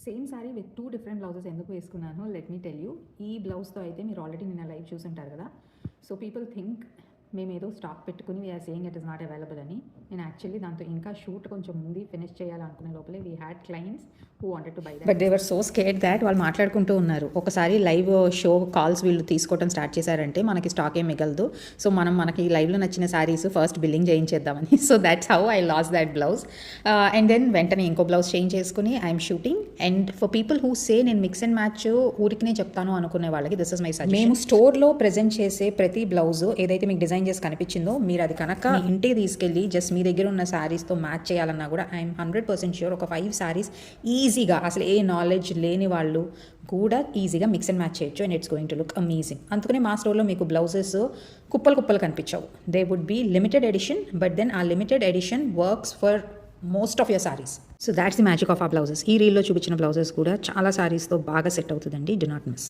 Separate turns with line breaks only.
Same sorry with 2 different blouses ఎందుకు వేసుకున్నాను let me tell you. ఈ బ్లౌజ్తో అయితే మీరు ఆల్రెడీ నిన్న లైవ్ చూసుంటారు కదా. సో పీపుల్ థింక్ మేము ఏదో స్టాక్ పెట్టుకుని we are saying it is not available అని. నేను యాక్చువల్లీ దాంతో ఇంకా షూట్ కొంచెం ముందు ఫినిష్ చేయాలనుకునే లోపలే we had clients who wanted to buy that, but they were so scared that వాళ్ళు మాట్లాడుకుంటూ ఉన్నారు. ఒకసారి లైవ్ షో కాల్స్ వీళ్ళు తీసుకోవడం స్టార్ట్ చేశారంటే మనకి స్టాక్ ఏం మిగలదు. సో మనకి లైవ్లో నచ్చిన శారీస్ ఫస్ట్ బిల్లింగ్ చేయించేద్దామని. So that's how I lost that blouse. And then వెంటనే ఇంకో బ్లౌజ్ చేంజ్ చేసుకుని I'm shooting. And for people who say నేను మిక్స్ అండ్ మ్యాచ్ ఊరికినే చెప్తాను అనుకునే వాళ్ళకి దిస్ ఇస్ మై సజెషన్. మేము స్టోర్లో ప్రెజెంట్ చేసే ప్రతి బ్లౌజ్ ఏదైతే మీకు డిజైన్ చేసి కనిపించిందో మీరు అది కనుక ఇంటికి తీసుకెళ్ళి జస్ట్ మీ దగ్గర ఉన్న శారీస్తో మ్యాచ్ చేయాలన్నా కూడా ఐఎమ్ 100% ష్యూర్ ఒక 5 శారీస్ ఈజీగా, అసలు ఏ నాలెడ్జ్ లేని వాళ్ళు కూడా ఈజీగా మిక్స్ అండ్ మ్యాచ్ చేయొచ్చు. And it's going to look amazing. అందుకనే మా స్టోర్లో మీకు బ్లౌజెస్ కుప్పలు కనిపించవు. They would be limited edition, but then ఆ limited edition works for most of your saris. So that's the magic of ఆ బ్లౌజెస్. ఈ రీల్లో చూపించిన బ్లౌజెస్ కూడా చాలా సారీస్తో బాగా సెట్ అవుతుందండి. Do not miss.